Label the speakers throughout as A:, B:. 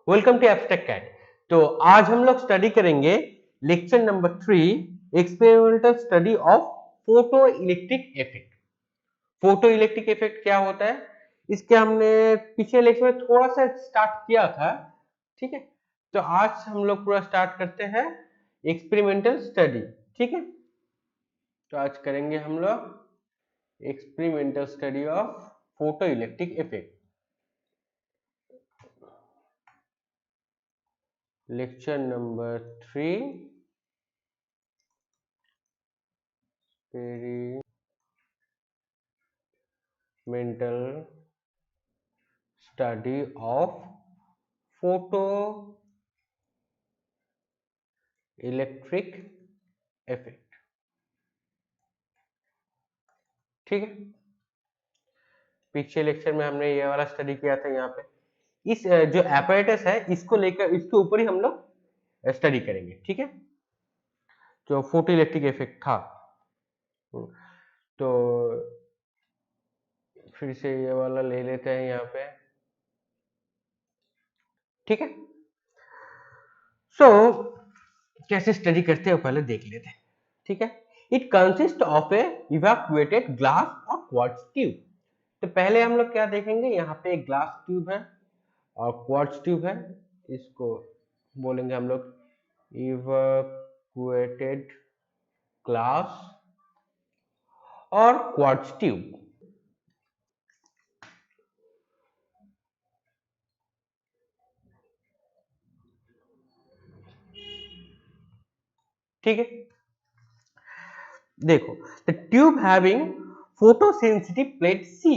A: Welcome to abstract cat. तो आज हम लोग स्टडी करेंगे lecture number 3, experimental study of photo electric effect. Photo electric effect क्या होता है, इसके हमने पिछले लेक्चर में थोड़ा सा स्टार्ट किया था। ठीक है, तो आज हम लोग पूरा स्टार्ट करते हैं एक्सपेरिमेंटल स्टडी। ठीक है, तो आज करेंगे हम लोग experimental study of photo electric effect. Lecture number 3, experimental study of photo electric effect। ठीक है, पिछले लेक्चर में हमने ये वाला स्टडी किया था। यहाँ पे इस जो एपरेटस है इसको लेकर इसके ऊपर ही हम लोग स्टडी करेंगे। ठीक है, जो फोटो इलेक्ट्रिक इफेक्ट था। तो फिर से ये वाला ले लेते हैं यहाँ पे। ठीक है, सो कैसे स्टडी करते हैं वो पहले देख लेते हैं। ठीक है, it consist of A evacuated glass और क्वार्ट्ज ट्यूब। तो पहले हम लोग क्या देखेंगे, यहाँ पे एक ग्लास ट्यूब है और क्वार्ट्ज ट्यूब है। इसको बोलेंगे हम लोग इवैक्यूएटेड ग्लास और क्वार्ट्ज ट्यूब। ठीक है, देखो, the tube having photo sensitive plate C.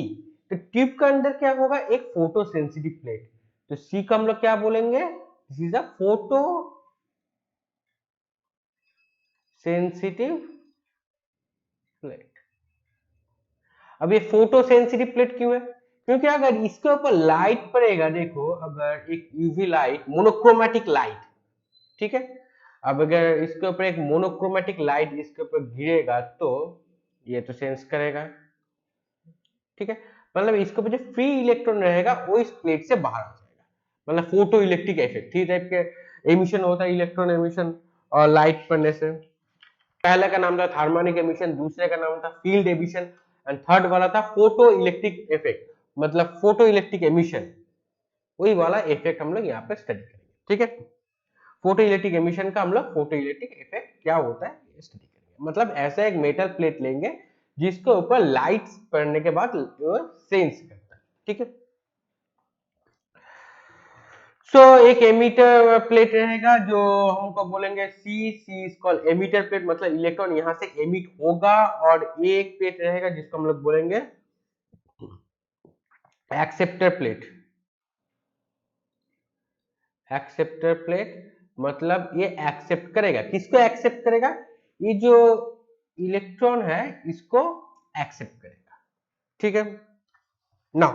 A: तो ट्यूब के अंदर क्या होगा, एक फोटो सेंसिटिव प्लेट। तो सी का हम लोग क्या बोलेंगे, this is a photo sensitive plate. अब ये फोटो सेंसिटिव प्लेट क्यों है, क्योंकि अगर इसके ऊपर लाइट पड़ेगा, देखो अगर एक यूवी लाइट, मोनोक्रोमेटिक लाइट, ठीक है, अब अगर इसके ऊपर एक मोनोक्रोमेटिक लाइट इसके ऊपर गिरेगा तो ये तो सेंस करेगा। ठीक है, मतलब इसके ऊपर जो फ्री इलेक्ट्रॉन रहेगा वो इस प्लेट से बाहर आ जाएगा। मतलब फोटो इलेक्ट्रिक इफेक्ट, ठीक टाइप के एमिशन होता है, इलेक्ट्रॉन एमिशन और लाइट पड़ने से। पहले का नाम था हार्मोनिक एमिशन, दूसरे का नाम था फील्ड एमिशन एंड थर्ड वाला था फोटो इलेक्ट्रिक इफेक्ट, मतलब फोटो इलेक्ट्रिक एमिशन। वही वाला इफेक्ट हम लोग यहाँ पे स्टडी करेंगे। ठीक है, फोटो इलेक्ट्रिक एमिशन का हम लोग फोटो इलेक्ट्रिक इफेक्ट क्या होता है ये स्टडी करेंगे। मतलब ऐसा एक मेटल प्लेट लेंगे जिसके ऊपर लाइट पड़ने के बाद सेंस करता है। ठीक है, एक एमिटर प्लेट रहेगा जो हमको बोलेंगे सी इज कॉल्ड एमिटर प्लेट, मतलब इलेक्ट्रॉन यहां से एमिट होगा। और एक प्लेट रहेगा जिसको हम लोग बोलेंगे एक्सेप्टर प्लेट। एक्सेप्टर प्लेट मतलब ये एक्सेप्ट करेगा, किसको एक्सेप्ट करेगा, ये जो इलेक्ट्रॉन है इसको एक्सेप्ट करेगा। ठीक है, now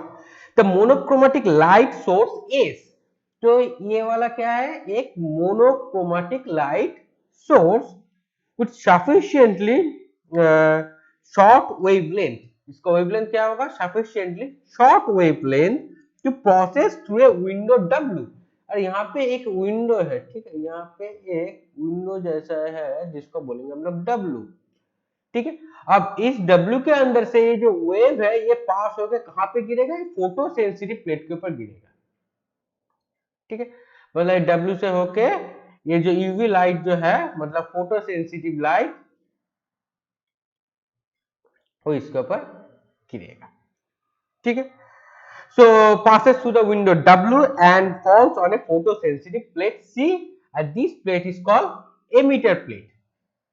A: the monochromatic light source is, तो ये वाला क्या है, एक monochromatic light source with sufficiently short wavelength. इसका वेवलेंथ क्या होगा, sufficiently short wavelength to process through a window W. और यहाँ पे एक विंडो है, ठीक है, यहाँ पे एक विंडो जैसा है जिसको बोलेंगे हम लोग डब्ल्यू। ठीक है, अब इस डब्ल्यू के अंदर से ये जो वेव है ये पास होकर कहां पे गिरेगा, फोटो सेंसिटिव प्लेट के ऊपर गिरेगा। ठीक है, मतलब डब्ल्यू से होके ये जो यूवी लाइट जो है, मतलब फोटो सेंसिटिव लाइट, वो इसके ऊपर गिरेगा। ठीक है, so passes through the window W and falls on a photosensitive plate C, and this plate is called emitter plate.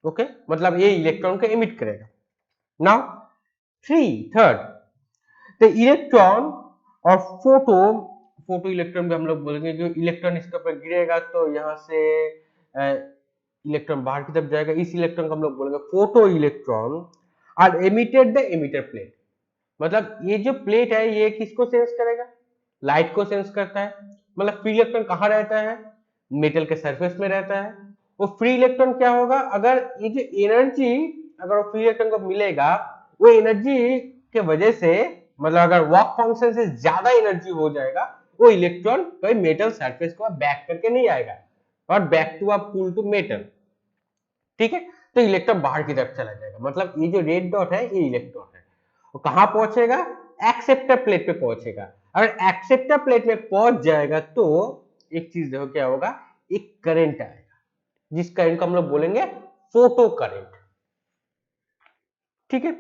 A: okay, मतलब ये इलेक्ट्रॉन को एमिट करेगा। now third, the electron और फोटो इलेक्ट्रॉन भी हम लोग बोलेंगे, जो इलेक्ट्रॉन इसके ऊपर गिरेगा तो यहाँ से इलेक्ट्रॉन बाहर की तरफ जाएगा, इस इलेक्ट्रॉन को हम लोग बोलेंगे photo electron are emitted the emitter plate. मतलब ये जो प्लेट है ये किसको सेंस करेगा, लाइट को सेंस करता है। मतलब फ्री इलेक्ट्रॉन कहाँ रहता है, मेटल के सरफेस में रहता है। वो फ्री इलेक्ट्रॉन क्या होगा, अगर ये जो एनर्जी अगर वो फ्री इलेक्ट्रॉन को मिलेगा, वो एनर्जी के वजह से, मतलब अगर वर्क फंक्शन से ज्यादा एनर्जी हो जाएगा वो इलेक्ट्रॉन कोई मेटल सरफेस को बैक करके नहीं आएगा और back to a pull to metal, ठीक है। तो इलेक्ट्रॉन बाहर की तरफ चला जाएगा, मतलब ये जो रेड डॉट है ये इलेक्ट्रॉन है, और कहां पहुंचेगा, एक्सेप्टर प्लेट पे पहुंचेगा। अगर एक्सेप्टर प्लेट में पहुंच जाएगा तो एक चीज देखो क्या होगा, एक करंट आएगा, जिस करंट को हम लोग बोलेंगे फोटो करंट, ठीक है।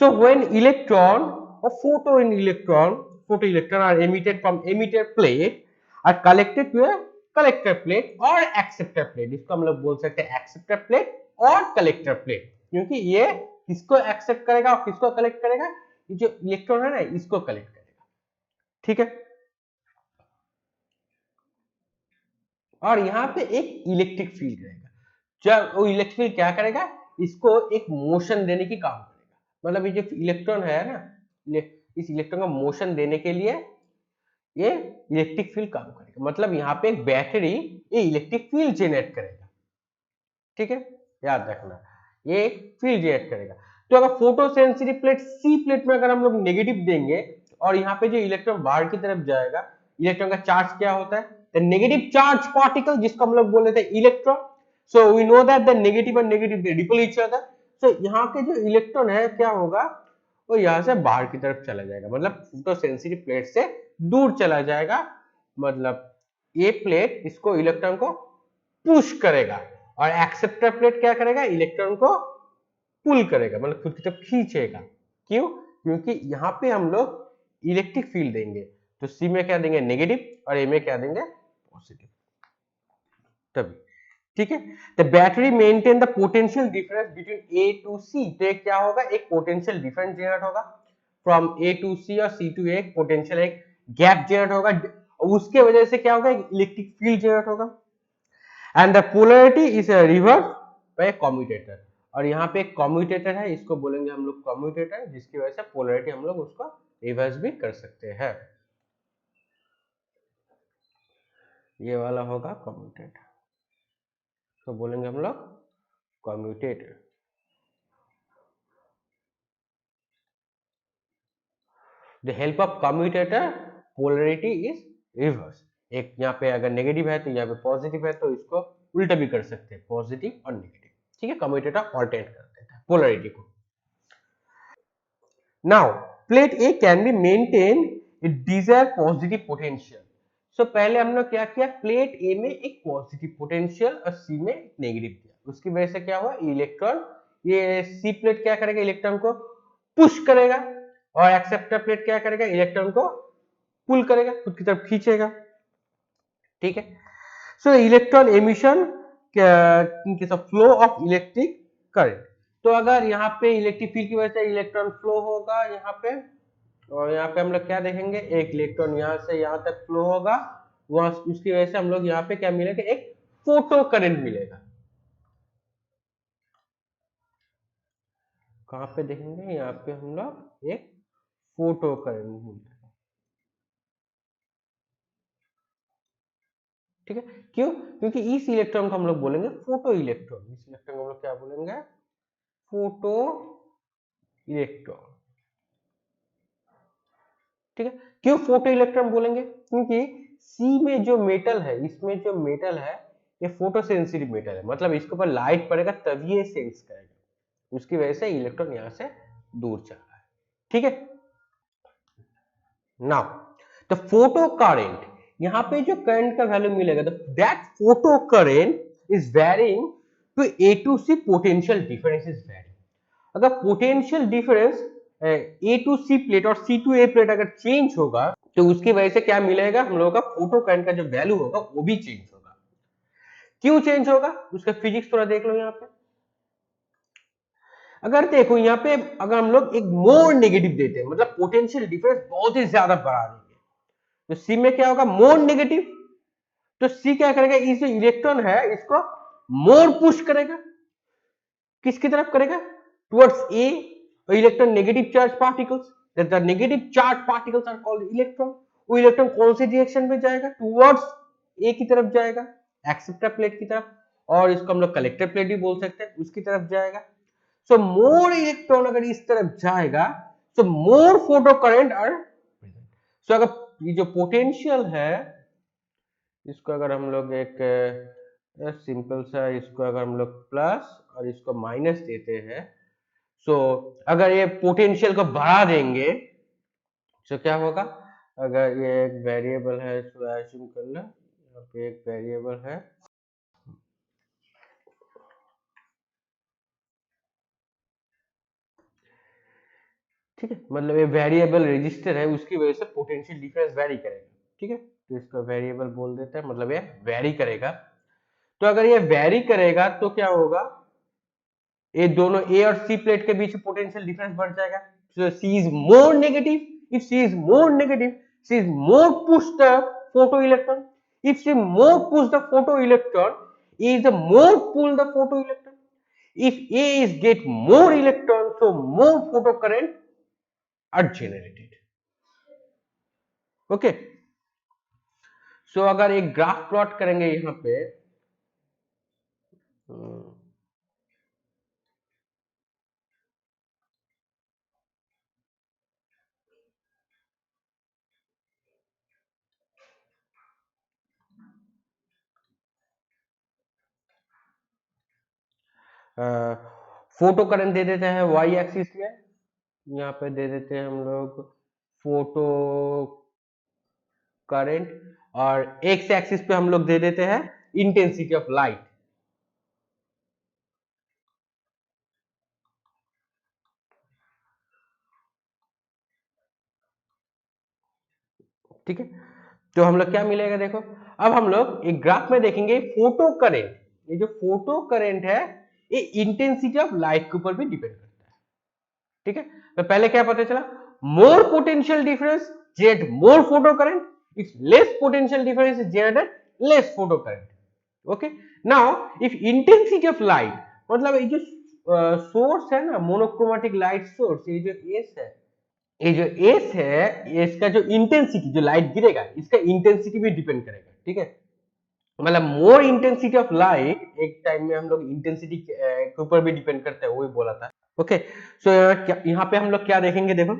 A: सो व्हेन इलेक्ट्रॉन और photo in electron, photo electron are emitted from emitter plate are collected to a collector plate और एक्सेप्टर प्लेट, इसको हम लोग बोल सकते हैं एक्सेप्टर प्लेट और कलेक्टर प्लेट, क्योंकि ये किसको एक्सेप्ट करेगा और किसको कलेक्ट करेगा, ये जो इलेक्ट्रॉन है ना इसको कलेक्ट करेगा, ठीक है। और यहाँ पे एक इलेक्ट्रिक फील्ड रहेगा, जब वो इलेक्ट्रिक फील्ड क्या करेगा, इसको एक मोशन देने की काम करेगा, मतलब ये जो इलेक्ट्रॉन है ना, इस इलेक्ट्रॉन को मोशन देने के लिए ये इलेक्ट्रिक फील्ड काम करेगा, मतलब यहाँ पे एक बैटरी ये इलेक्ट्रिक फील्ड जनरेट करेगा, ठीक है, याद रखना ये एक फील्ड जनरेट करेगा। तो अगर फोटो सेंसिटिव प्लेट सी प्लेट में अगर हम लोग नेगेटिव देंगे और यहाँ पे जो इलेक्ट्रॉन बाहर की तरफ जाएगा, इलेक्ट्रॉन का चार्ज क्या होता है, द नेगेटिव चार्ज पार्टिकल, जिसको हम लोग बोल रहे थे electron. So we know that the negative और negative they repel each other, so यहाँ के जो इलेक्ट्रॉन है क्या होगा, वो यहाँ से बाहर की तरफ चला जाएगा, मतलब फोटो सेंसिटिव प्लेट से दूर चला जाएगा, मतलब ये प्लेट इसको इलेक्ट्रॉन को पुश करेगा और एक्सेप्टर प्लेट क्या करेगा, इलेक्ट्रॉन को पुल करेगा, मतलब खुद की तरफ खींचेगा। क्यों, क्योंकि यहाँ पे हम लोग इलेक्ट्रिक फील्ड देंगे, तो सी में क्या देंगे नेगेटिव और ए में क्या देंगे पॉजिटिव, तभी, ठीक है। The battery maintain the potential difference between A to C, तो एक क्या होगा, एक पोटेंशियल डिफरेंस जनरेट होगा फ्रॉम ए टू सी और सी टू ए, एक पोटेंशियल एक गैप जनरेट होगा, उसके वजह से क्या होगा, एक इलेक्ट्रिक फील्ड जनरेट होगा। And the polarity is reverse by commutator, और यहाँ पे एक कम्यूटेटर है, इसको बोलेंगे हम लोग कम्यूटेटर, जिसकी वजह से पोलैरिटी हम लोग उसको रिवर्स भी कर सकते हैं, ये वाला होगा कम्यूटेटर, तो बोलेंगे हम लोग commutator. The help of commutator polarity is reverse, एक यहाँ पे अगर नेगेटिव है तो यहाँ पे पॉजिटिव है, तो इसको उल्टा भी कर सकते हैं, पॉजिटिव और नेगेटिव, ठीक है, कम्यूटेटर ऑल्टरनेट कर देता है पोलैरिटी को। Now, plate A can be maintained it desire positive potential. So पहले हम लोग क्या किया, प्लेट A में एक पॉजिटिव पोटेंशियल और C में नेगेटिव दिया, उसकी वजह से क्या हुआ, इलेक्ट्रॉन, ये C प्लेट क्या करेगा, इलेक्ट्रॉन को पुश करेगा और एक्सेप्टर प्लेट क्या करेगा, इलेक्ट्रॉन को पुल करेगा, खुद की तरफ खींचेगा, ठीक है। सो electron emission case of flow of electric current, तो अगर यहाँ पे इलेक्ट्रिक फील्ड की वजह से इलेक्ट्रॉन फ्लो होगा यहाँ पे, और यहाँ पे हम लोग क्या देखेंगे, एक इलेक्ट्रॉन यहाँ से यहाँ तक फ्लो होगा, वहां उसकी वजह से हम लोग यहाँ पे क्या मिलेगा, एक फोटो करंट मिलेगा, कहाँ पे देखेंगे, यहाँ पे हम लोग एक फोटो करंट मिलेगा, ठीक है। क्यों, क्योंकि इस इलेक्ट्रॉन को हम लोग बोलेंगे फोटो इलेक्ट्रॉन, इस इलेक्ट्रॉन को हम लोग क्या बोलेंगे, फोटो इलेक्ट्रॉन, ठीक है। क्यों फोटो इलेक्ट्रॉन बोलेंगे, क्योंकि सी में जो मेटल है, इसमें जो मेटल है ये फोटो सेंसिटिव मेटल है, मतलब इसके ऊपर लाइट पड़ेगा तभी ये सेंस करेगा, उसकी वजह से इलेक्ट्रॉन यहां से दूर चल रहा है, ठीक है। नाउ द फोटो करंट, यहाँ पे जो करंट का वैल्यू मिलेगा, that photo current is varying to A to C potential difference is varying, अगर potential difference A to C plate और सी टू ए प्लेट अगर चेंज होगा तो उसकी वजह से क्या मिलेगा, हम लोगों का फोटो करंट का जो वैल्यू होगा वो भी चेंज होगा। क्यों चेंज होगा, उसका फिजिक्स थोड़ा देख लो यहाँ पे, अगर देखो यहाँ पे अगर हम लोग एक मोर नेगेटिव देते हैं, मतलब पोटेंशियल डिफरेंस बहुत ही ज्यादा बढ़ा देंगे, तो सी में क्या होगा, मोर नेगेटिव, तो सी क्या करेगा, इस जो इलेक्ट्रॉन है इसको मोर पुश करेगा, किसकी तरफ करेगा, towards A, electron negative charge particles, the negative charge particles are called electron, वो इलेक्ट्रॉन कौन सी डायरेक्शन में जाएगा, टुवर्ड्स ए की तरफ जाएगा, एक्सेप्टर प्लेट की तरफ, और इसको हम लोग कलेक्टर प्लेट भी बोल सकते हैं, उसकी तरफ जाएगा। सो मोर इलेक्ट्रॉन अगर इस तरफ जाएगा, सो मोर फोटो करंट आर प्रेजेंट, सो अगर ये जो पोटेंशियल है इसको अगर हम लोग एक सिंपल सा इसको अगर हम लोग प्लस और इसको माइनस देते हैं, सो अगर ये पोटेंशियल को बढ़ा देंगे तो क्या होगा, अगर ये एक वेरिएबल है तो एज्यूम कर लो यहाँ पे एक वेरिएबल है, ठीक है, मतलब ये वेरिएबल रजिस्टर है उसकी वजह से पोटेंशियल डिफरेंस वेरी करेगा, ठीक है, तो इसको वेरिएबल बोल देते हैं, मतलब ये वेरी करेगा। तो अगर ये वेरी करेगा तो क्या होगा, ये दोनों ए और सी प्लेट के बीच पोटेंशियल डिफरेंस बढ़ जाएगा, so C is more negative, if C is more negative, she is more push the photoelectron, if she more push the photoelectron, E is the more pull the photoelectron, if A is get more electron so more photocurrent are generated, okay. So अगर एक graph plot करेंगे यहाँ पे, photo current दे देते हैं Y axis में, यहाँ पे दे देते हैं हम लोग फोटो करंट, और एक्स एक्सिस पे हम लोग दे देते हैं इंटेंसिटी ऑफ लाइट, ठीक है। तो हम लोग क्या मिलेगा देखो, अब हम लोग एक ग्राफ में देखेंगे फोटो करंट, ये जो फोटो करंट है ये इंटेंसिटी ऑफ लाइट के ऊपर भी डिपेंड करता है, ठीक है। तो पहले क्या पता चला, more potential difference jet more photo current, if less potential difference jet less photo current, okay. Now if intensity of light, मतलब ये जो सोर्स है ना मोनोक्रोमेटिक लाइट सोर्स, ये जो एस है, ये जो एस है इसका जो इंटेंसिटी, जो लाइट गिरेगा इसका इंटेंसिटी भी डिपेंड करेगा, ठीक है। मतलब मोर इंटेंसिटी ऑफ लाइट, एक टाइम में हम लोग इंटेंसिटी के ऊपर भी डिपेंड करता है, वो भी बोला था, ओके। सो यहाँ पे हम लोग क्या देखेंगे देखो,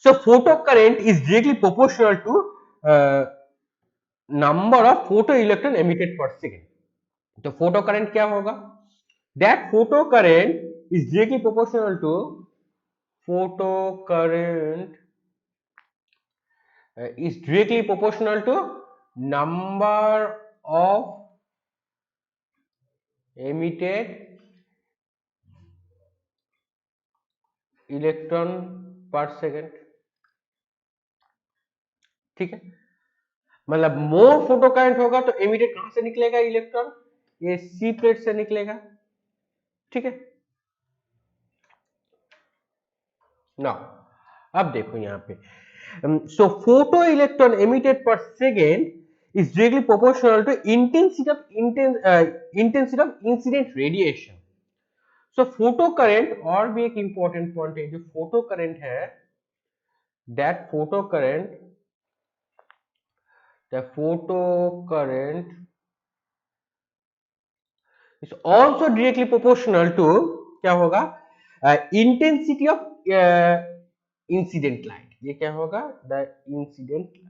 A: so photo current is directly proportional to number of photo electron emitted per second. तो फोटो करंट क्या होगा, that photo current is directly proportional to photo current is directly proportional to number of emitted electron per second, ठीक है। मतलब मोर photo current होगा तो emitted कहां से निकलेगा इलेक्ट्रॉन, ये सी प्लेट से निकलेगा, ठीक है। नाउ अब देखो यहाँ पे, so photo electron emitted per second is directly proportional to intensity of incident radiation. So photo current और भी एक important point है, जो photo current है, that photo current, the photo current is also directly proportional to क्या होगा, intensity of incident light, ये क्या होगा, the incident light,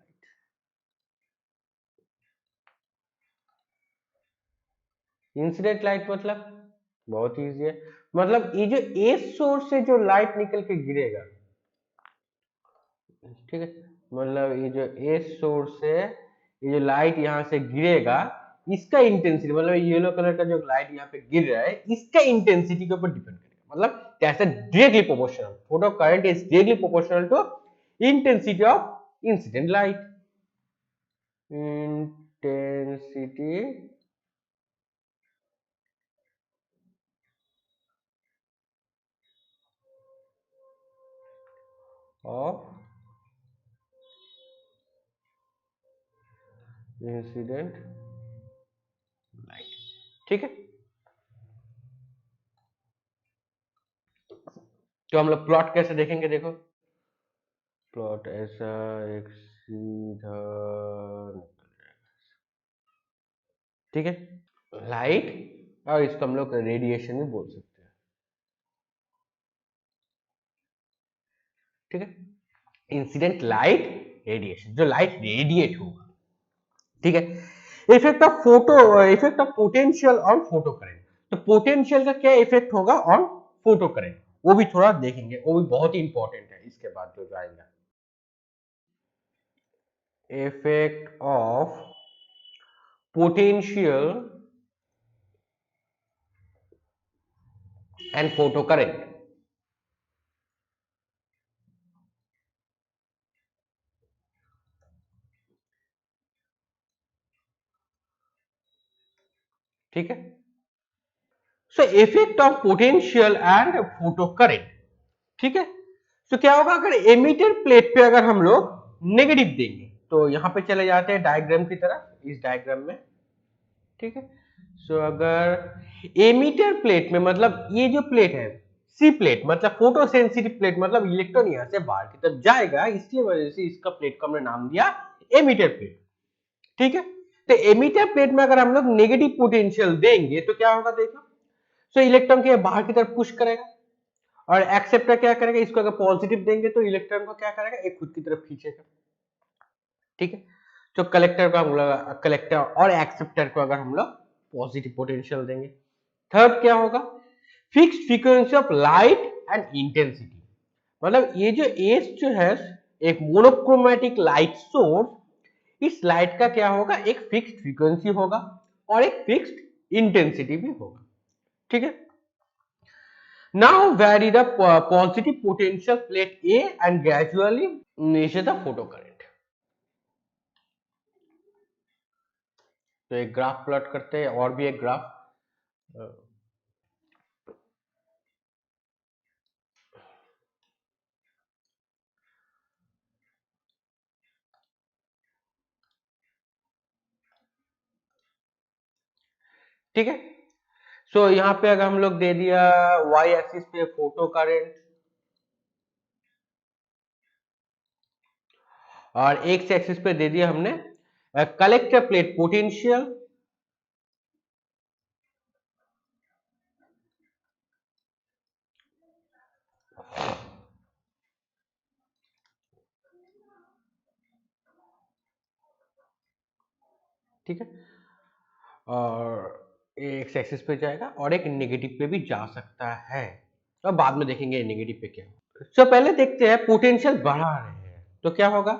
A: incident light मतलब बहुत इजी है, मतलब ये जो एस सोर्स से जो लाइट निकल के गिरेगा, ठीक है, मतलब ये जो एस सोर्स है, ये जो लाइट यहाँ से गिरेगा इसका इंटेंसिटी, मतलब येलो कलर का जो लाइट यहाँ पे गिर रहा है इसका इंटेंसिटी के ऊपर डिपेंड करेगा, मतलब that's directly proportional, photo current is directly proportional to intensity of incident light, intensity of incident light, ठीक है। तो हम लोग प्लॉट कैसे देखेंगे देखो, प्लॉट ऐसा एक सीधा, ठीक है, लाइट, और इसको हम लोग रेडिएशन भी बोल सकते हैं, ठीक है, इंसिडेंट लाइट, रेडिएशन, जो लाइट रेडिएट होगा, ठीक है। Effect of potential on photo current, तो पोटेंशियल का क्या इफेक्ट होगा ऑन फोटो करंट, वो भी थोड़ा देखेंगे, वो भी बहुत ही इंपॉर्टेंट है इसके बाद जो आएगा। Effect of potential and photo current, ठीक है। So effect of potential and photo current, ठीक है। तो क्या होगा, अगर एमिटर प्लेट पे अगर हम लोग नेगेटिव देंगे, तो यहां पे चले जाते हैं डायग्राम की तरफ, इस डायग्राम में, ठीक है। सो अगर एमिटर प्लेट में, मतलब ये जो प्लेट है सी प्लेट, मतलब फोटो सेंसिटिव प्लेट, मतलब इलेक्ट्रॉन यहां से बाहर की तरफ जाएगा, इसकी वजह से इसका प्लेट को हमने नाम दिया एमिटर प्लेट, ठीक है। तो एमिटर प्लेट में अगर हम लोग नेगेटिव पोटेंशियल देंगे तो क्या होगा, देखो। सो इलेक्ट्रॉन के बाहर की तरफ पुश करेगा, और एक्सेप्टर क्या करेगा, इसको अगर पॉजिटिव देंगे तो इलेक्ट्रॉन को क्या करेगा, एक खुद की तरफ खींचेगा, ठीक है। तो कलेक्टर को हम लोग, कलेक्टर और एक्सेप्टर को अगर हम लोग पॉजिटिव पोटेंशियल देंगे। थर्ड क्या होगा, fixed frequency of light and intensity, मतलब ये जो एस जो है एक मोनोक्रोमेटिक लाइट सोर्स, इस लाइट का क्या होगा, एक फिक्स्ड फ्रीक्वेंसी होगा और एक फिक्स्ड इंटेंसिटी भी होगा, ठीक है। Now vary the positive potential plate A and gradually measure the photocurrent. तो एक ग्राफ प्लॉट करते हैं, और भी एक ग्राफ, ठीक है। सो यहाँ पे अगर हम लोग दे दिया y एक्सिस पे फोटो करंट, और x एक्सिस पे दे दिया हमने कलेक्टर प्लेट पोटेंशियल, ठीक है, और x एक्सिस पे जाएगा और एक नेगेटिव पे भी जा सकता है, तो बाद में देखेंगे नेगेटिव पे क्या। सो पहले देखते हैं पोटेंशियल बढ़ा रहे हैं तो क्या होगा,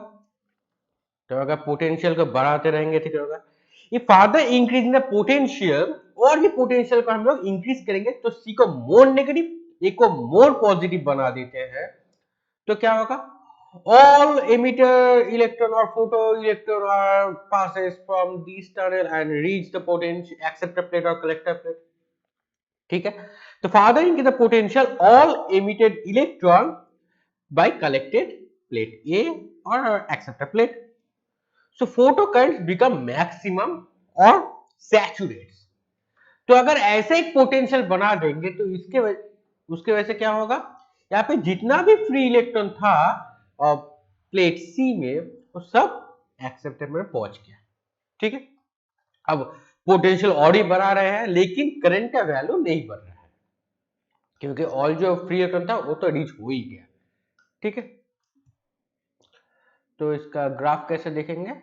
A: तो अगर पोटेंशियल को बढ़ाते रहेंगे तो क्या होगा, ये farther increase in the potential, और भी पोटेंशियल को हम लोग इंक्रीज करेंगे तो सी को मोर नेगेटिव, ए को मोर पॉजिटिव बना देते हैं, तो क्या होगा, all emitter electron or photo electron are passes from this tunnel and reach the potential acceptor plate or collector plate, ठीक है। तो farther increase the potential all emitted electron by collected plate A or acceptor plate, so photocurrents become maximum or saturates। तो अगर ऐसे एक potential बना देंगे तो उसके वजह से क्या होगा, यहाँ पे जितना भी फ्री इलेक्ट्रॉन था और प्लेट सी में, वो सब एक्सेप्टर में पहुंच गया, ठीक है। अब पोटेंशियल और ही बढ़ा रहे हैं लेकिन करंट का वैल्यू नहीं बढ़ रहा है, क्योंकि ऑल जो फ्री इलेक्ट्रॉन था वो तो रीच हो ही गया, ठीक है। तो इसका ग्राफ कैसे देखेंगे,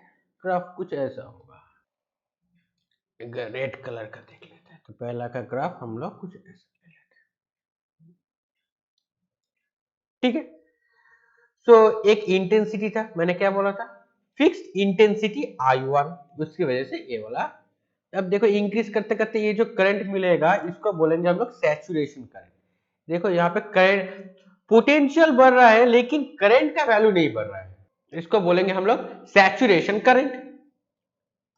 A: ग्राफ कुछ ऐसा होगा, रेड कलर का देख लेते हैं। तो पहला का ग्राफ हम लोग कुछ ऐसा ले लेते हैं, ठीक है। सो एक इंटेंसिटी था, मैंने क्या बोला था, फिक्स्ड इंटेंसिटी I1, उसकी वजह से ये वाला। अब देखो इंक्रीज करते करते ये जो करंट मिलेगा इसको बोलेंगे हम लोग सैचुरेशन करंट। देखो यहाँ पे करंट पोटेंशियल बढ़ रहा है लेकिन करंट का वैल्यू नहीं बढ़ रहा है, इसको बोलेंगे हम लोग सैचुरेशन करंट,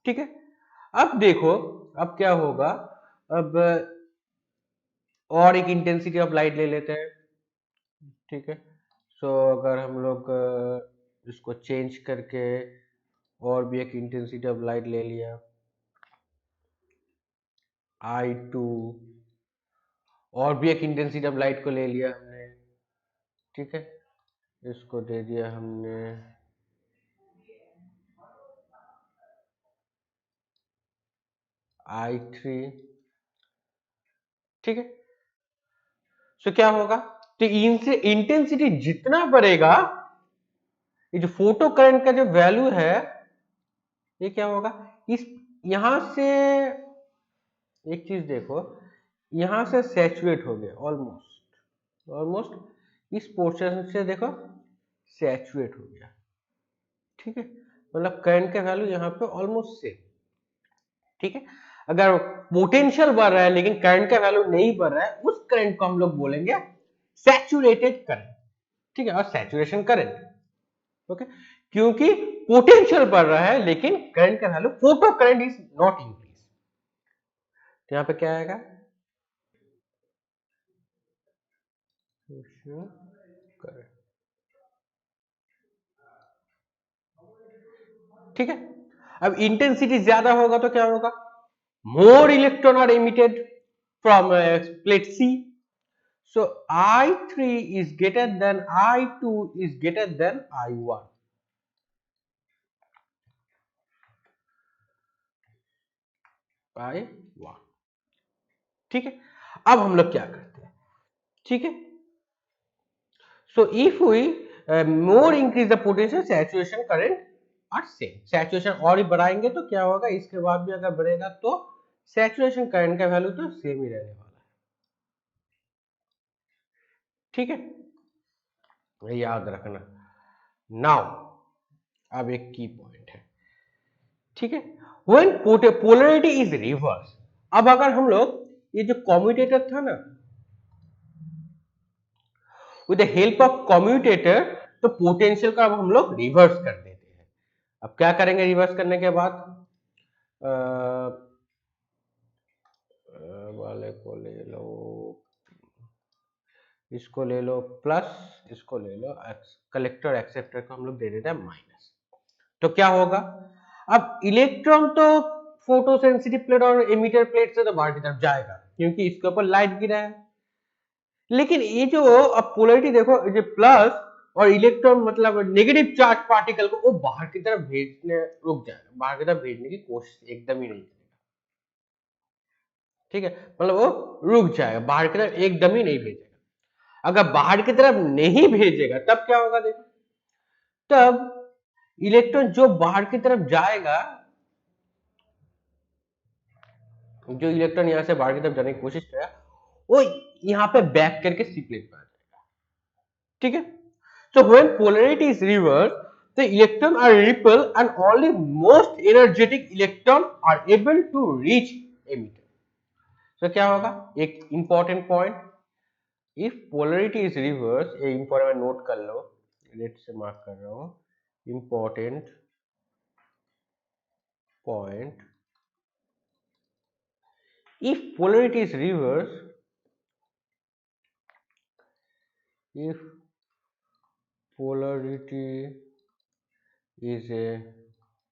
A: ठीक है। अब देखो, अब क्या होगा, अब और एक इंटेंसिटी ऑफ लाइट ले लेते हैं, ठीक है। सो अगर हम लोग इसको चेंज करके और भी एक इंटेंसिटी ऑफ लाइट ले लिया I2, और भी एक इंटेंसिटी ऑफ लाइट को ले लिया हमने, ठीक है। इसको दे दिया हमने I3, ठीक है। सो क्या होगा, तो इनसे इंटेंसिटी जितना बढ़ेगा ये जो फोटो करंट का जो वैल्यू है ये क्या होगा, इस यहां से एक चीज देखो, यहां से सैचुरेट हो गया ऑलमोस्ट, ऑलमोस्ट इस पोर्शन से देखो सैचुरेट हो गया, ठीक है, मतलब करंट का वैल्यू यहाँ पे ऑलमोस्ट सेम, ठीक है। अगर पोटेंशियल बढ़ रहा है लेकिन करंट का वैल्यू नहीं बढ़ रहा है, उस करंट को हम लोग बोलेंगे सैचुरेटेड करंट, ठीक है, और सैचुरेशन करंट, ओके, क्योंकि पोटेंशियल बढ़ रहा है लेकिन करंट का value, photo current is not increase, तो यहाँ पे क्या आएगा, करंट, ठीक है। अब इंटेंसिटी ज्यादा होगा तो क्या होगा, more electron are emitted from plate C. So I3 is greater than I2 is greater than I1. I1, ठीक है। अब हम लोग क्या करते हैं, ठीक है, so if we more increase the potential, saturation current are same, saturation और ही बढ़ाएंगे तो क्या होगा, इसके बाद भी अगर बढ़ेगा तो सैचुरेशन करंट का वैल्यू तो सेम ही रहने वाला है, ठीक है, याद रखना। नाउ अब एक की पॉइंट है, ठीक है, व्हेन पोलैरिटी इज रिवर्स, अब अगर हम लोग ये जो कम्यूटेटर था ना, with the help of commutator, तो पोटेंशियल का अब हम लोग रिवर्स कर देते हैं। अब क्या करेंगे रिवर्स करने के बाद, वाले को ले लो, इसको ले लो प्लस, इसको ले लो, कलेक्टर एक्सेप्टर को हम लोग दे देते हैं माइनस, तो क्या होगा, अब इलेक्ट्रॉन तो फोटो सेंसिटिव प्लेट और एमिटर प्लेट से तो बाहर की तरफ जाएगा क्योंकि इसके ऊपर लाइट गिरा है, लेकिन ये जो अब पोलैरिटी देखो, ये प्लस और इलेक्ट्रॉन मतलब नेगेटिव चार्ज पार्टिकल को वो बाहर की तरफ भेजने रुक जाएगा, बाहर की तरफ भेजने की कोशिश एकदम ही नहीं करेगा, ठीक है, मतलब वो रुक जाएगा, बाहर की तरफ एकदम ही नहीं भेजेगा। अगर बाहर की तरफ नहीं भेजेगा तब क्या होगा देखो, तब इलेक्ट्रॉन जो बाहर की तरफ जाएगा, जो इलेक्ट्रॉन यहां से बाहर की तरफ जाने की कोशिश करेगा, वो यहाँ पे बैक करके सी प्लेट पर आ जाएगा, ठीक है। So when polarity is reversed, the electron are repelled and only most energetic electron are able to reach emitter. So क्या होगा, एक important point, if polarity is reversed, ये important नोट कर लो, लेट से मार्क कर रहा हूँ, important point, if polarity is reversed, if polarity is a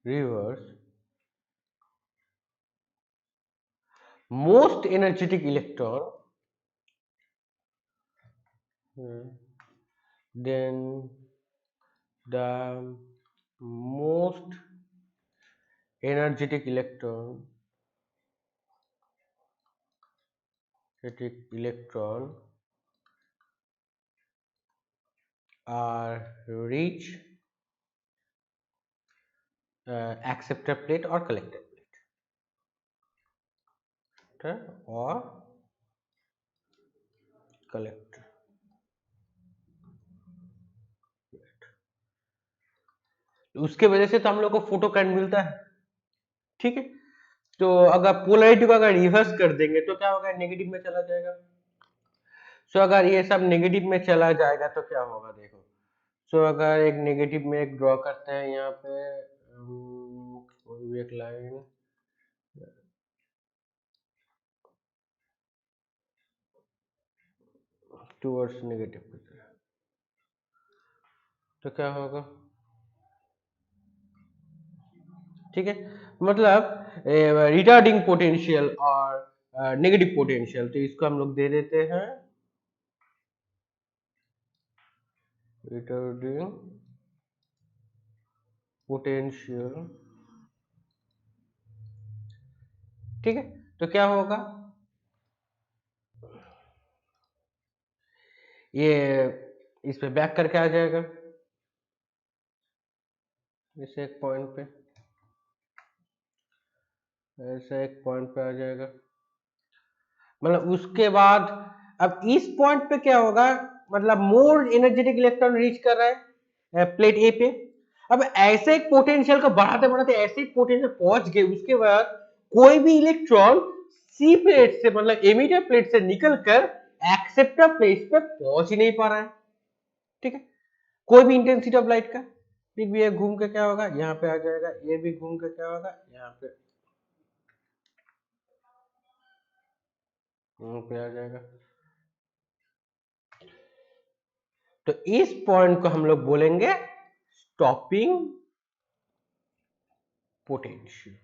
A: reverse, most energetic electron, then the most energetic electron are reach acceptor plate or collector plate, or collector plate, उसके वजह से तो हम लोग को फोटो करंट मिलता है, ठीक है। तो अगर पोलैरिटी को अगर रिवर्स कर देंगे तो क्या होगा, नेगेटिव में चला जाएगा, सो अगर ये सब नेगेटिव में चला जाएगा तो क्या होगा देखो, सो अगर एक नेगेटिव में एक ड्रॉ करते हैं यहाँ पे, कोई भी एक लाइन टूवर्ड्स नेगेटिव की तरह, तो क्या होगा, ठीक है, मतलब रिटार्डिंग पोटेंशियल और नेगेटिव पोटेंशियल, तो इसको हम लोग दे देते हैं रिटार्डिंग पोटेंशियल, ठीक है, तो क्या होगा, ये इस पे बैक करके आ जाएगा, इसे एक पॉइंट पे, ऐसे एक पॉइंट पे आ जाएगा। मतलब उसके बाद अब इस पॉइंट पे क्या होगा, मतलब मोर एनर्जेटिक इलेक्ट्रॉन रीच कर रहा है प्लेट ए पे। अब ऐसे एक पोटेंशियल को बढ़ाते बढ़ाते ऐसे एक पोटेंशियल पहुंच गए, उसके बाद कोई भी इलेक्ट्रॉन सी प्लेट से मतलब एमिटर प्लेट से निकलकर एक्सेप्टर प्लेट पे पहुंच ही नहीं पा रहा है। ठीक है, कोई भी इंटेंसिटी ऑफ लाइट का, फिर भी ये घूम के क्या होगा, यहाँ पे आ जाएगा, ये भी घूम के क्या होगा, यहाँ पे आ जाएगा। तो इस पॉइंट को हम लोग बोलेंगे स्टॉपिंग पोटेंशियल।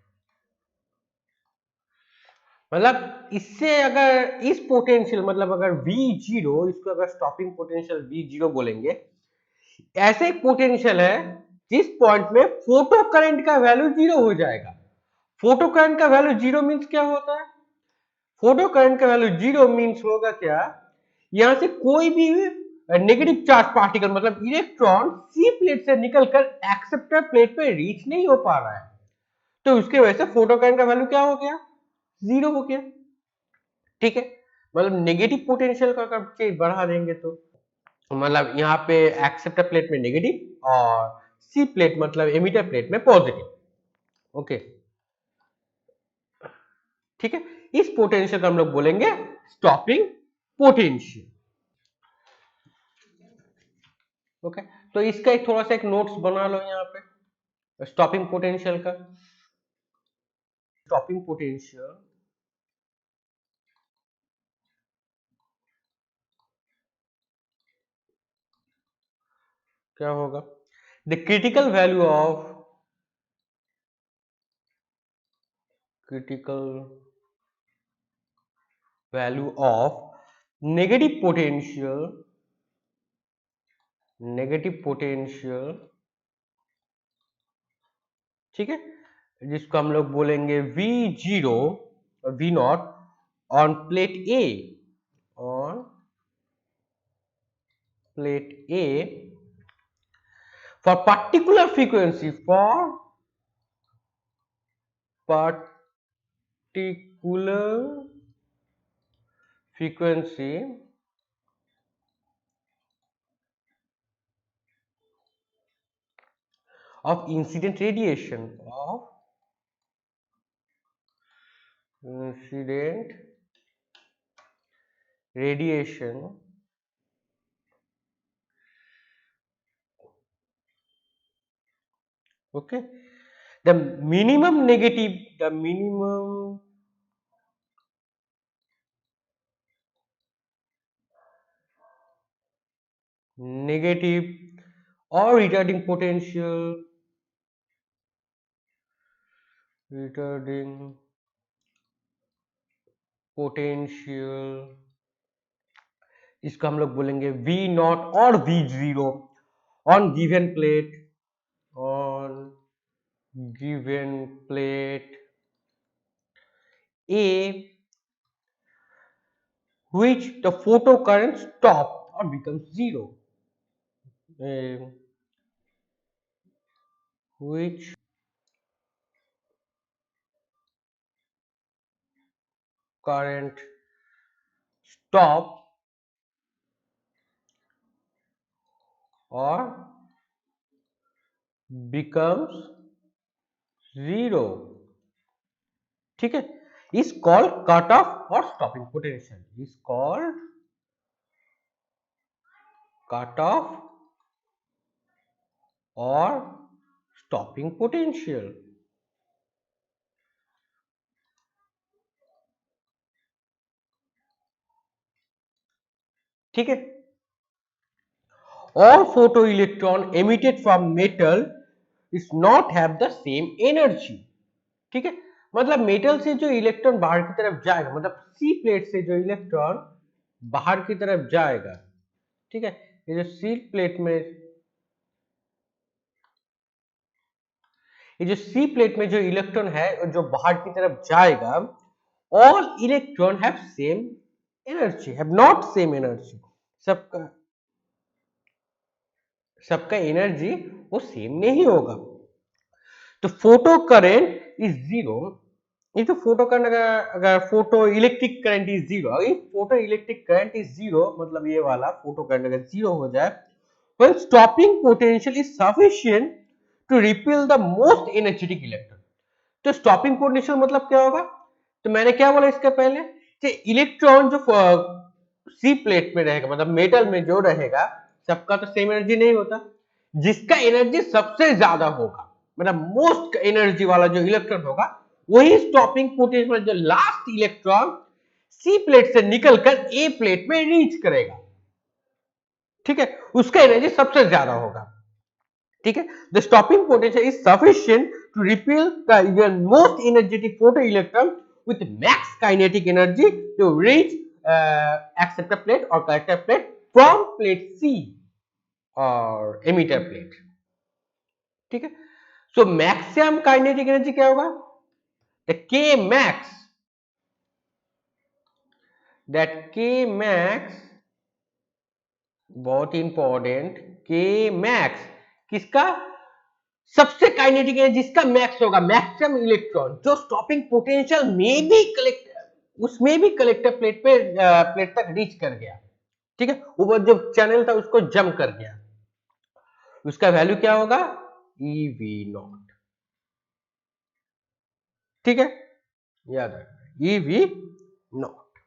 A: मतलब इससे अगर इस पोटेंशियल मतलब अगर V0, इसको अगर स्टॉपिंग पोटेंशियल V0 बोलेंगे, ऐसे एक पोटेंशियल है जिस पॉइंट में फोटो करंट का वैल्यू 0 हो जाएगा। फोटो करंट का वैल्यू 0 मींस क्या होता है, फोटो करंट का वैल्यू 0 मींस होगा क्या, यहां से कोई भी नेगेटिव चार्ज पार्टिकल मतलब इलेक्ट्रॉन सी प्लेट से निकलकर एक्सेप्टर प्लेट पे रीच नहीं हो पा रहा है, तो उसके वजह से फोटो करंट का वैल्यू क्या हो गया, 0 हो गया। ठीक है, मतलब नेगेटिव पोटेंशियल का अगर चीज बढ़ा देंगे तो मतलब यहाँ पे एक्सेप्टर प्लेट में नेगेटिव और सी प्लेट मतलब एमिटर प्लेट में पॉजिटिव। ओके, ठीक है, इस पोटेंशियल को हम लोग बोलेंगे स्टॉपिंग पोटेंशियल। ओके, तो इसका एक थोड़ा सा एक नोट्स बना लो यहाँ पे स्टॉपिंग पोटेंशियल का। स्टॉपिंग पोटेंशियल क्या होगा, the critical value of critical value of negative potential, negative potential, ठीक है, जिसको हम लोग बोलेंगे V0 और V0 on plate A, on plate A for particular frequency, for particular frequency of incident radiation, of incident radiation, okay, the minimum negative, the minimum negative or retarding potential, retarding potential, इसको हम लोग बोलेंगे V0 और V0 on given plate, on given plate A, which the photocurrent stop or becomes zero, which current stop or becomes zero, ठीक है, is called cut off or stopping potential, is called cut off or stopping potential। ठीक है, all photoelectron emitted from metal is not have the same energy। ठीक है, मतलब metal से जो electron बाहर की तरफ जाएगा, मतलब सी प्लेट से जो इलेक्ट्रॉन बाहर की तरफ जाएगा, ठीक है, ये जो सी प्लेट में, ये जो सी प्लेट में जो इलेक्ट्रॉन है जो बाहर की तरफ जाएगा, all electron have same energy, have not same energy, सबका सबका एनर्जी वो सेम नहीं होगा। तो फोटो करंट इज जीरो। ये तो फोटो करंट अगर photo electric current is zero, अगर photo electric current is zero मतलब ये वाला फोटो करंट अगर जीरो हो जाए, when stopping potential is sufficient to repel the most energetic electron। तो स्टॉपिंग पोटेंशियल मतलब क्या होगा? तो मैंने क्या बोला इसके पहले कि इलेक्ट्रॉन जो सी प्लेट में रहेगा मतलब मेटल में जो रहेगा, सबका तो सेम एनर्जी नहीं होता। जिसका एनर्जी सबसे ज्यादा होगा मतलब मोस्ट एनर्जी वाला जो इलेक्ट्रॉन होगा, वही स्टॉपिंग पोटेंशियल जो लास्ट इलेक्ट्रॉन सी प्लेट से निकलकर ए प्लेट में रीच करेगा, ठीक है, उसका एनर्जी सबसे ज्यादा होगा, ठीक है। The stopping potential is sufficient to repel the even most energetic photo electron with max kinetic energy to reach acceptor plate और collector plate from plate C और एमिटर प्लेट, ठीक है। सो मैक्सिमम काइनेटिक एनर्जी क्या होगा? The के max, that के max बहुत important, के मैक्स किसका? सबसे काइनेटिक एनर्जी जिसका मैक्स होगा, मैक्सिमम इलेक्ट्रॉन जो स्टॉपिंग पोटेंशियल में भी कलेक्ट, उसमें भी कलेक्टर प्लेट पे प्लेट तक रीच कर गया, ठीक है, ऊपर जो चैनल था उसको जंप कर गया, उसका वैल्यू क्या होगा? ई वी नॉट, ठीक है, याद रखना E V not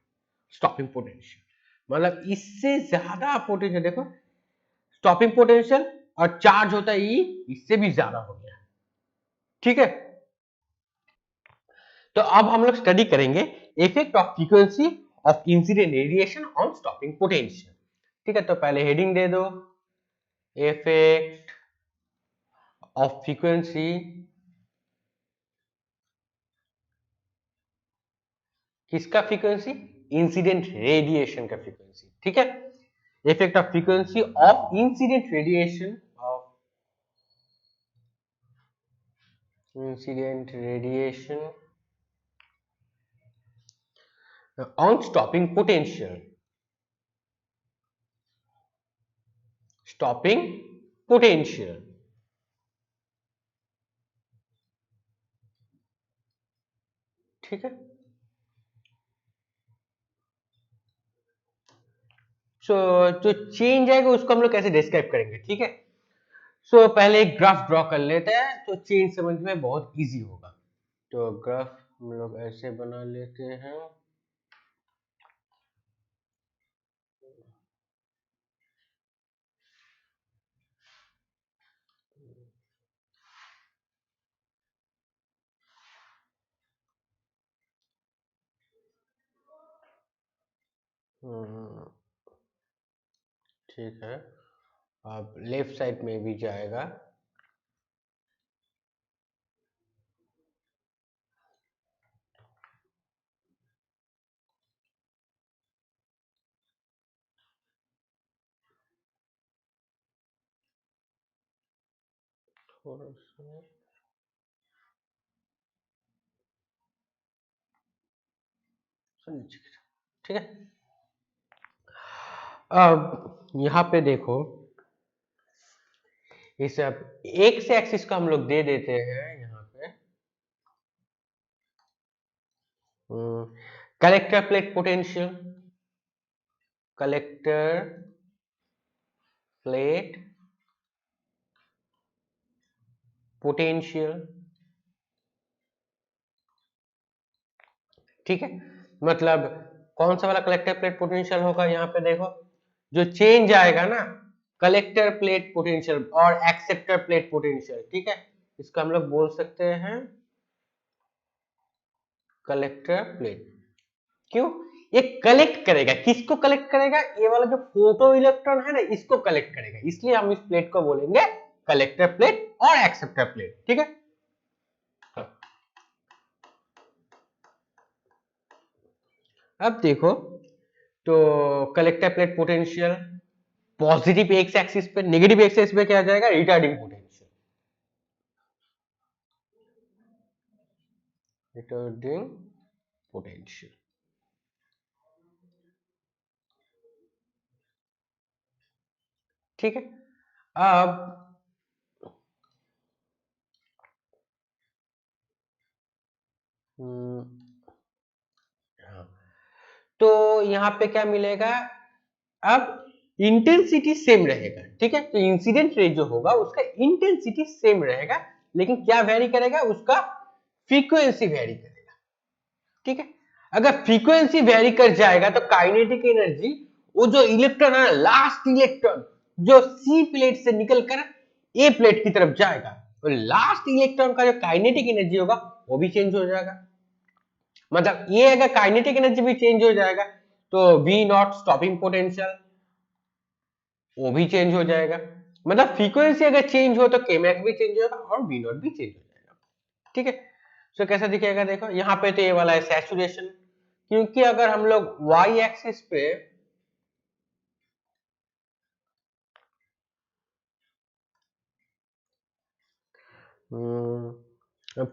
A: stopping potential, मतलब इससे ज्यादा पोटेंशियल देखो, स्टॉपिंग पोटेंशियल और चार्ज होता है ई, इससे भी ज्यादा हो गया, ठीक है। तो अब हम लोग स्टडी करेंगे effect of frequency of incident radiation on stopping potential, ठीक है। तो पहले हेडिंग दे दो, इफेक्ट ऑफ फ्रीक्वेंसी, किसका फ्रीक्वेंसी? इंसिडेंट रेडिएशन का फ्रीक्वेंसी, ठीक है। Effect of frequency of incident radiation, of incident radiation on stopping potential, stopping potential, ठीक है। सो जो चेंज आएगा उसको हम लोग कैसे डिस्क्राइब करेंगे, ठीक है। सो पहले एक ग्राफ ड्रॉ कर लेते हैं तो चेंज समझ में बहुत इजी होगा। तो ग्राफ हम लोग ऐसे बना लेते हैं, ठीक है। अब लेफ्ट साइड में भी जाएगा, थोड़ा सा, ठीक है। अब यहाँ पे देखो, इसे अब एक्स एक्सिस का हम लोग दे देते हैं यहाँ पे collector plate potential, collector plate potential, ठीक है। मतलब कौन सा वाला कलेक्टर प्लेट पोटेंशियल होगा? यहाँ पे देखो जो चेंज आएगा ना, कलेक्टर प्लेट पोटेंशियल और एक्सेप्टर प्लेट पोटेंशियल, ठीक है, इसका हम लोग बोल सकते हैं कलेक्टर प्लेट। क्यों? ये कलेक्ट करेगा, किसको कलेक्ट करेगा? ये वाला जो फोटो इलेक्ट्रॉन है ना, इसको कलेक्ट करेगा, इसलिए हम इस प्लेट को बोलेंगे कलेक्टर प्लेट और एक्सेप्टर प्लेट, ठीक है। अब देखो, तो collector plate potential positive x axis पे, नेगेटिव एक्स एक्सिस पे क्या आ जाएगा? रिटार्डिंग पोटेंशियल, रिटार्डिंग पोटेंशियल, ठीक है। अब हाँ, तो यहाँ पे क्या मिलेगा, अब इंटेंसिटी सेम रहेगा, ठीक है। तो इंसिडेंट रे जो होगा उसका इंटेंसिटी सेम रहेगा, लेकिन क्या वेरी करेगा, उसका फ्रीक्वेंसी वेरी करेगा, ठीक है। अगर फ्रीक्वेंसी वेरी कर जाएगा तो काइनेटिक एनर्जी, वो जो इलेक्ट्रॉन है, लास्ट इलेक्ट्रॉन जो सी प्लेट से निकलकर ए प्लेट की तरफ जाएगा, तो लास्ट इलेक्ट्रॉन का जो काइनेटिक एनर्जी होगा वो भी चेंज हो जाएगा। मतलब ये अगर काइनेटिक एनर्जी भी चेंज हो जाएगा तो वी नॉट स्टॉपिंग पोटेंशियल वो भी चेंज हो जाएगा। मतलब फ्रीक्वेंसी अगर चेंज हो तो केमैक्स भी चेंज होगा और वी नॉट भी चेंज हो जाएगा, ठीक है। तो कैसा दिखेगा, देखो यहाँ पे तो ये वाला है सैचुरेशन, क्योंकि अगर हम लोग वाई एक्सिस पे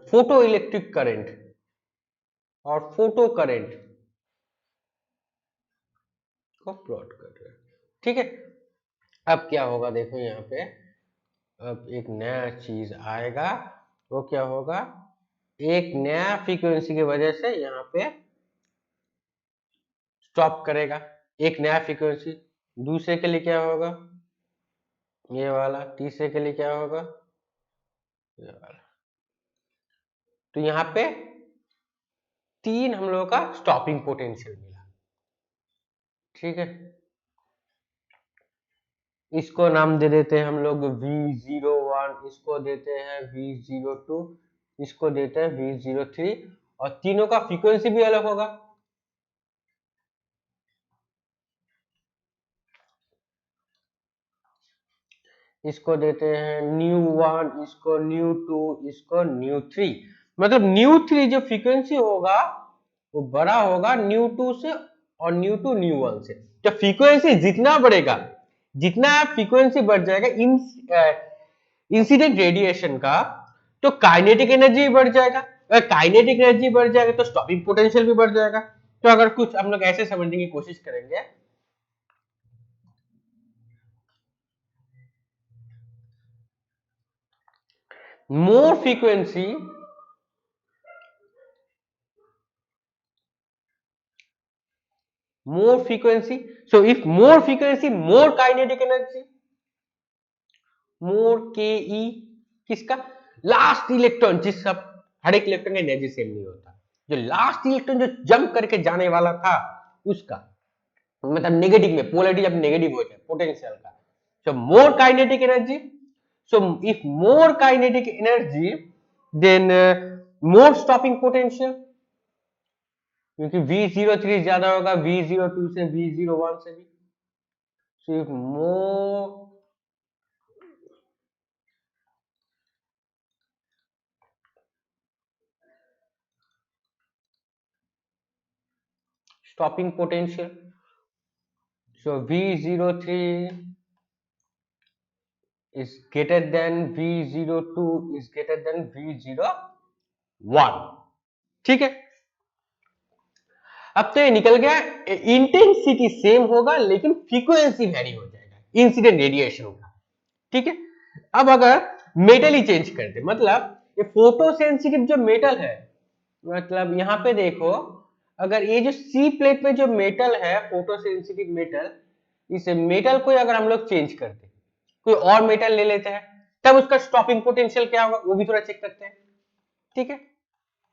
A: फोटो इलेक्ट्रिक करंट और फोटो करंट को प्लॉट कर रहे हैं, ठीक है। अब क्या होगा, देखो यहाँ पे अब एक नया चीज आएगा, वो क्या होगा, एक नया फ्रीक्वेंसी की वजह से यहाँ पे स्टॉप करेगा, एक नया फ्रीक्वेंसी। दूसरे के लिए क्या होगा, ये वाला। तीसरे के लिए क्या होगा, ये वाला। तो यहाँ पे तीन हम लोगों का स्टॉपिंग पोटेंशियल मिला, ठीक है। इसको नाम दे देते हैं हम लोग V01, इसको देते हैं V02, इसको देते हैं V03, और तीनों का फ्रीक्वेंसी भी अलग होगा। इसको देते हैं न्यू 1, इसको न्यू 2, इसको न्यू 3। मतलब न्यू 3 जो फ्रीक्वेंसी होगा वो बड़ा होगा न्यू 2 से, और न्यू 1 से। तो फ्रीक्वेंसी जितना बढ़ेगा, जितना फ्रीक्वेंसी बढ़ जाएगा इंसिडेंट रेडिएशन का, तो काइनेटिक एनर्जी भी बढ़ जाएगा। अगर काइनेटिक एनर्जी बढ़ जाएगा तो स्टॉपिंग पोटेंशियल भी बढ़ जाएगा। तो अगर कुछ हम लोग ऐसे समझने की कोशिश करेंगे, more frequency, more frequency, so if more frequency, more kinetic energy, more ke, किसका, लास्ट इलेक्ट्रॉन, जिस सब हर एक इलेक्ट्रॉन का एनर्जी सेम नहीं होता, जो लास्ट इलेक्ट्रॉन जो जंप करके जाने वाला था उसका, मतलब नेगेटिव में पोलैरिटी जब नेगेटिव हो जाए पोटेंशियल का, so more kinetic energy, so if more kinetic energy then more stopping potential, क्योंकि V03 ज्यादा होगा V02 से, V01 से भी। So if more stopping potential, so V03 is greater than V02 is greater than V01, ठीक है। अब तो ये निकल गया, इंटेंसिटी सेम होगा लेकिन फ्रीक्वेंसी वेरी हो जाएगा इंसिडेंट रेडिएशन का, ठीक है। अब अगर मेटल ही चेंज कर दे, मतलब ये फोटो सेंसिटिव जो मेटल है, मतलब यहाँ पे देखो, अगर ये जो सी प्लेट में जो मेटल है फोटो सेंसिटिव मेटल, इस मेटल को अगर हम लोग चेंज कर दे, कोई और मेटल ले लेते हैं, तब उसका स्टॉपिंग पोटेंशियल क्या होगा वो भी थोड़ा चेक करते हैं, ठीक है।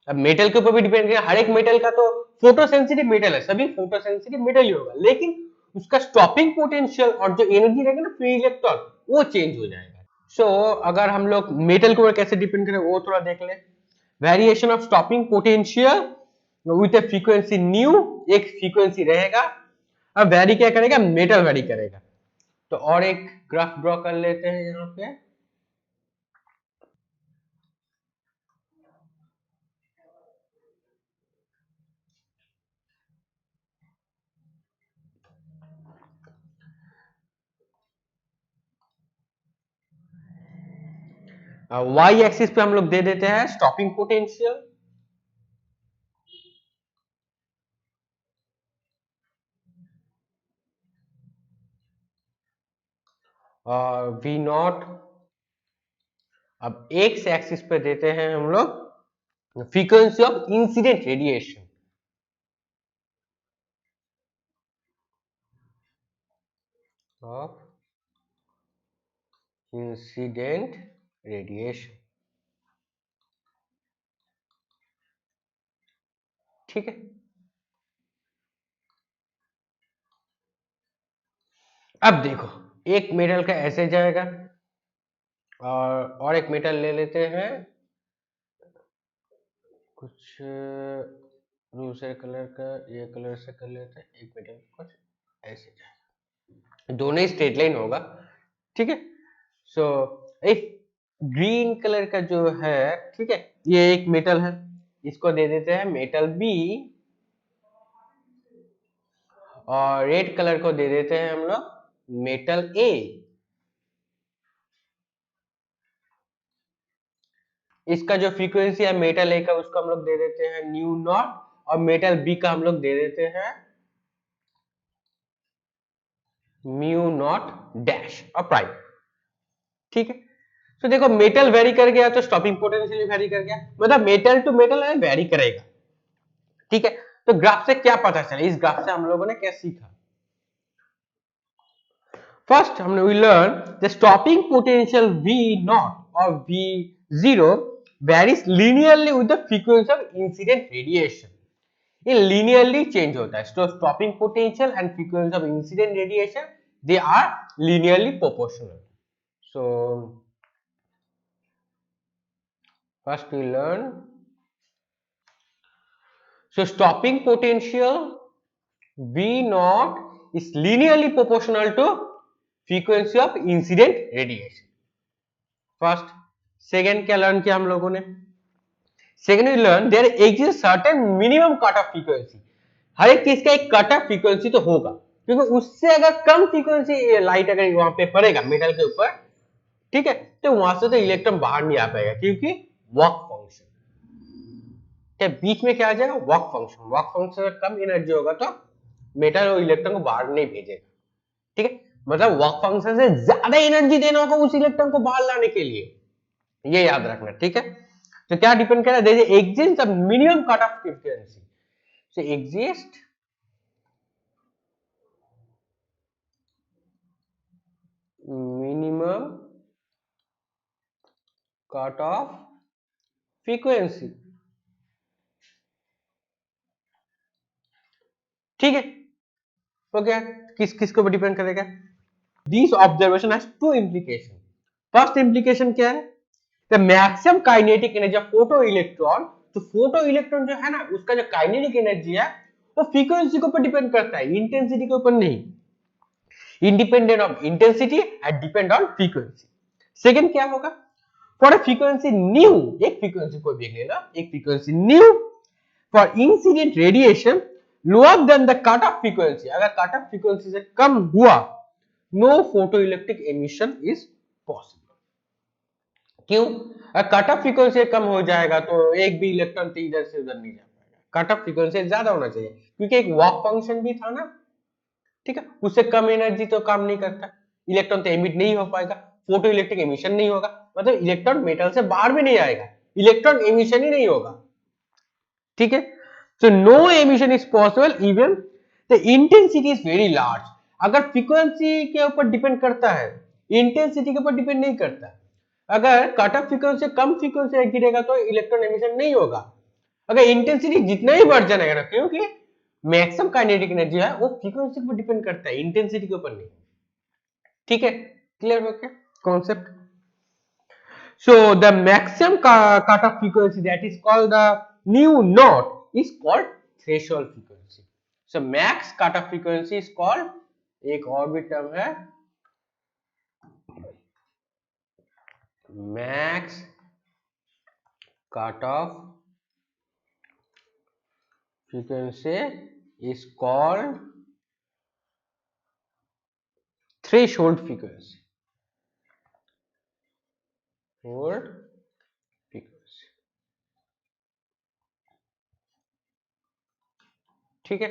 A: अब मेटल के ऊपर भी डिपेंड करेगा, हर एक मेटल का तो फोटो सेंसिटिव मेटल है, सभी फोटो सेंसिटिव मेटल ही होगा, लेकिन उसका स्टॉपिंग पोटेंशियल और जो एनर्जी रहेगा ना फ्री इलेक्ट्रॉन, वो चेंज हो जाएगा। सो अगर हम लोग मेटल के ऊपर कैसे डिपेंड करें वो थोड़ा देख ले। Variation of stopping potential with A frequency nu, एक फ्रीक्वेंसी रहेगा। अब वेरी क्या करेगा, मेटल वेरी करेगा। तो और एक ग्राफ ड्रॉ कर लेते हैं यहाँ पे। वाई एक्सिस पे हम लोग दे देते हैं स्टॉपिंग पोटेंशियल, और V0। अब एक्स एक्सिस पे देते हैं हम लोग frequency of incident radiation. Of incident radiation. ठीक है, अब देखो एक मेटल का ऐसे जाएगा और एक मेटल ले लेते हैं कुछ दूसरे कलर का, ये कलर से कर लेते हैं, एक मेटल कुछ ऐसे जाएगा, दोनों ही स्ट्रेट लाइन होगा, ठीक है। सो एक ग्रीन कलर का जो है, ठीक है, ये एक मेटल है, इसको दे देते हैं मेटल बी, और रेड कलर को दे देते हैं हम लोग मेटल ए। इसका जो फ्रीक्वेंसी है मेटल ए का उसको हम लोग दे देते हैं न्यू नॉट, और मेटल बी का हम लोग दे देते हैं म्यू नॉट डैश और प्राइम, ठीक है। तो देखो मेटल वेरी कर गया तो स्टॉपिंग पोटेंशियल वेरी कर गया, मतलब मेटल टू मेटल वेरी करेगा, ठीक है। तो ग्राफ से क्या पता चला, इस ग्राफ से हम लोगों ने क्या सीखा, फर्स्ट हमने we learn the stopping potential V naught और V0 varies linearly with the frequency of incident radiation. ये linearly change होता है, so stopping potential and frequency of incident radiation they are linearly proportional. So first we learn, so stopping potential V naught is linearly proportional to frequency of incident radiation. First, second क्या learn किया हम लोगों ने, second we learn there exist certain minimum cut off frequency, हर एक चीज का एक कट ऑफ फ्रीक्वेंसी तो होगा, क्योंकि उससे अगर कम फ्रीक्वेंसी लाइट अगर वहां पे पड़ेगा मेटल के ऊपर, ठीक है, तो वहां से तो इलेक्ट्रॉन बाहर नहीं आ पाएगा, क्योंकि वर्क फंक्शन के बीच में क्या आ जाएगा, वर्क फंक्शन अगर कम एनर्जी होगा तो मेटल और इलेक्ट्रॉन को बाहर नहीं भेजेगा, ठीक है, मतलब वर्क फंक्शन से ज्यादा एनर्जी देना होगा उस इलेक्ट्रॉन को बाहर लाने के लिए, ये याद रखना, ठीक है। तो क्या डिपेंड कर रहा है, exist minimum cut off frequency, so exist minimum cut off frequency, ठीक है, तो क्या किस किस के ऊपर डिपेंड करेगा, this observation has two implication, first implication क्या है, the maximum kinetic energy of photo electron, तो फोटो इलेक्ट्रॉन जो है ना उसका जो काइनेटिक एनर्जी है वो फ्रीक्वेंसी के ऊपर डिपेंड करता है, इंटेंसिटी के ऊपर नहीं, independent of intensity and depend on frequency. Second क्या होगा, फॉर अ फ्रीक्वेंसी न्यू, एक फ्रीक्वेंसी को भी लेना, एक frequency nu for incident radiation lower than the cut off frequency, अगर कट ऑफ फ्रीक्वेंसी से कम हुआ no photo electric emission is possible, क्यों, कट ऑफ फ्रीक्वेंसी कम हो जाएगा तो एक भी इलेक्ट्रॉन तो इधर से उधर नहीं जा पाएगा, कट ऑफ फ्रीक्वेंसी ज्यादा होना चाहिए, क्योंकि एक वॉक फंक्शन भी था ना, ठीक है, उससे कम एनर्जी तो काम नहीं करता, इलेक्ट्रॉन तो एमिट नहीं हो पाएगा, फोटो इलेक्ट्रिक एमिशन नहीं होगा, मतलब इलेक्ट्रॉन मेटल से बाहर भी नहीं आएगा, इलेक्ट्रॉन एमिशन ही नहीं होगा, ठीक है। So no emission is possible even the intensity is very large, अगर फ्रीक्वेंसी के ऊपर डिपेंड करता है, इंटेंसिटी के ऊपर डिपेंड नहीं करता, अगर कट ऑफ फ्रीक्वेंसी कम फ्रीक्वेंसी गिरेगा तो इलेक्ट्रॉन एमिशन नहीं होगा, अगर इंटेंसिटी जितना ही बढ़ जाएगा ना, क्योंकि मैक्सिमम काइनेटिक एनर्जी है वो फ्रीक्वेंसी पर डिपेंड करता है, इंटेंसिटी के ऊपर नहीं, ठीक है, क्लियर हो क्या concept. So the maximum cut off frequency that is called the new not is called threshold frequency. So max cutoff frequency is called, एक और भी टर्म है max cutoff frequency is called threshold frequency. Threshold frequency, ठीक है,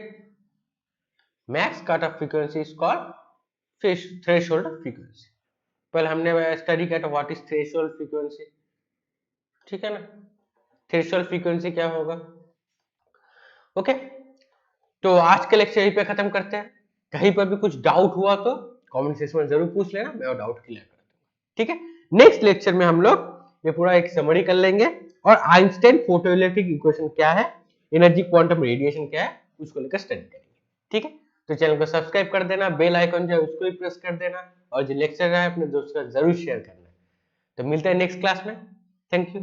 A: max cut off frequency is called threshold frequency, पहले हमने study किया था व्हाट इज थ्रेशोल्ड फ्रीक्वेंसी, ठीक है ना। थ्रेशोल्ड फ्रीक्वेंसी क्या होगा। ओके, तो आज के लेक्चर यहीं पे खत्म करते हैं। कहीं पर भी कुछ डाउट हुआ तो कमेंट सेक्शन में जरूर पूछ लेना, मैं वो डाउट क्लियर कर दूंगा। ठीक है, नेक्स्ट लेक्चर में हम लोग ये पूरा एक समरी कर लेंगे और आइंस्टाइन फोटोइलेक्ट्रिक इक्वेशन क्या है, एनर्जी क्वांटम रेडिएशन क्या है, उसको लेकर स्टडी करेंगे। ठीक है, तो चैनल को सब्सक्राइब कर देना, बेल आइकन जो है उसको भी प्रेस कर देना, और जो लेक्चर है अपने दोस्तों के साथ जरूर शेयर करना। तो मिलते हैं नेक्स्ट क्लास में। Thank you.